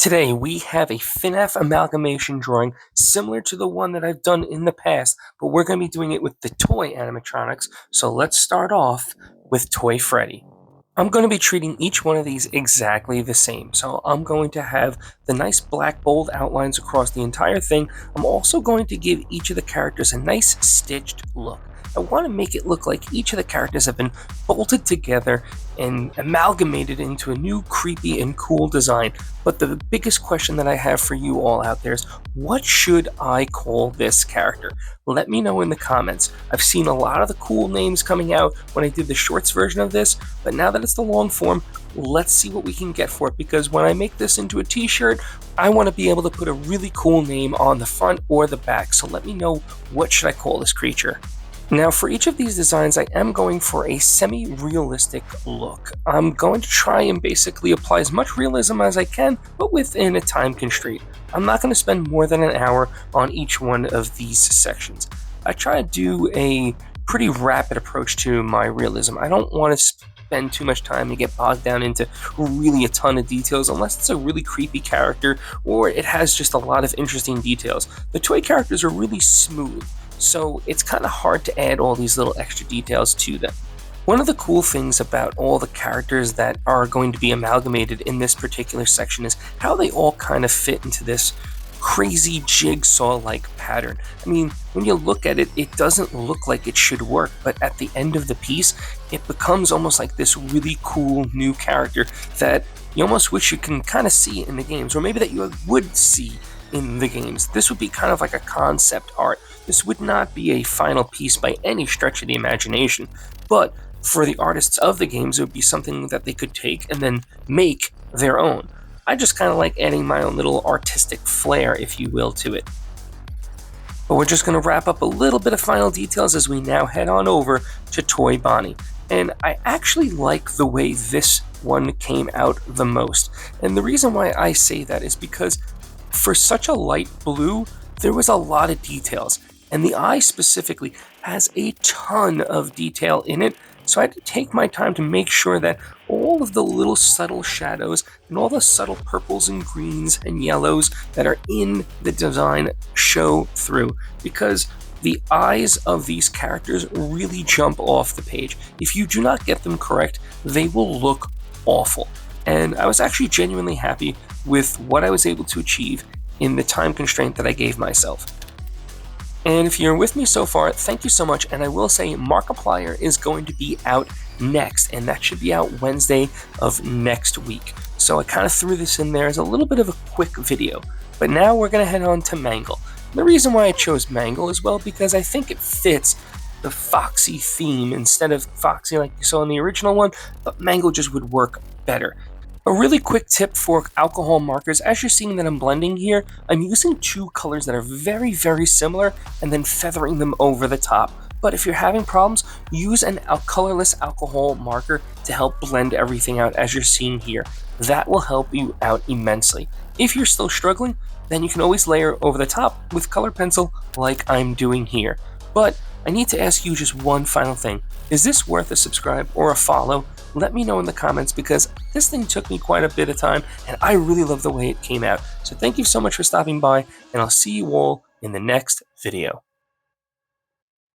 Today we have a FNAF amalgamation drawing similar to the one that I've done in the past, but we're going to be doing it with the toy animatronics, so let's start off with Toy Freddy. I'm going to be treating each one of these exactly the same, so I'm going to have the nice black bold outlines across the entire thing. I'm also going to give each of the characters a nice stitched look. I want to make it look like each of the characters have been bolted together and amalgamated into a new creepy and cool design. But the biggest question that I have for you all out there is, what should I call this character? Let me know in the comments. I've seen a lot of the cool names coming out when I did the shorts version of this, but now that it's the long form, let's see what we can get for it, because when I make this into a t-shirt, I want to be able to put a really cool name on the front or the back. So let me know, what should I call this creature? Now, for each of these designs, I am going for a semi-realistic look. I'm going to try and basically apply as much realism as I can, but within a time constraint. I'm not going to spend more than an hour on each one of these sections. I try to do a pretty rapid approach to my realism. I don't want to spend too much time and get bogged down into really a ton of details unless it's a really creepy character or it has just a lot of interesting details. The toy characters are really smooth, so it's kind of hard to add all these little extra details to them. One of the cool things about all the characters that are going to be amalgamated in this particular section is how they all kind of fit into this crazy jigsaw-like pattern. I mean, when you look at it, it doesn't look like it should work, but at the end of the piece, it becomes almost like this really cool new character that you almost wish you can kind of see in the games, or maybe that you would see in the games. This would be kind of like a concept art. This would not be a final piece by any stretch of the imagination, but for the artists of the games, it would be something that they could take and then make their own. I just kind of like adding my own little artistic flair, if you will, to it. But we're just going to wrap up a little bit of final details as we now head on over to Toy Bonnie. And I actually like the way this one came out the most. And the reason why I say that is because for such a light blue, there was a lot of details. And the eye specifically has a ton of detail in it, so I had to take my time to make sure that all of the little subtle shadows and all the subtle purples and greens and yellows that are in the design show through, because the eyes of these characters really jump off the page. If you do not get them correct, they will look awful. And I was actually genuinely happy with what I was able to achieve in the time constraint that I gave myself. And if you're with me so far, thank you so much. And I will say Markiplier is going to be out next, and that should be out Wednesday of next week. So I kind of threw this in there as a little bit of a quick video. But now we're going to head on to Mangle. The reason why I chose Mangle is, well, because I think it fits the Foxy theme instead of Foxy like you saw in the original one, but Mangle just would work better. A really quick tip for alcohol markers: as you're seeing that I'm blending here, I'm using two colors that are very, very similar and then feathering them over the top. But if you're having problems, use a colorless alcohol marker to help blend everything out as you're seeing here. That will help you out immensely. If you're still struggling, then you can always layer over the top with color pencil like I'm doing here. But I need to ask you just one final thing. Is this worth a subscribe or a follow? Let me know in the comments, because this thing took me quite a bit of time and I really love the way it came out. So thank you so much for stopping by, and I'll see you all in the next video.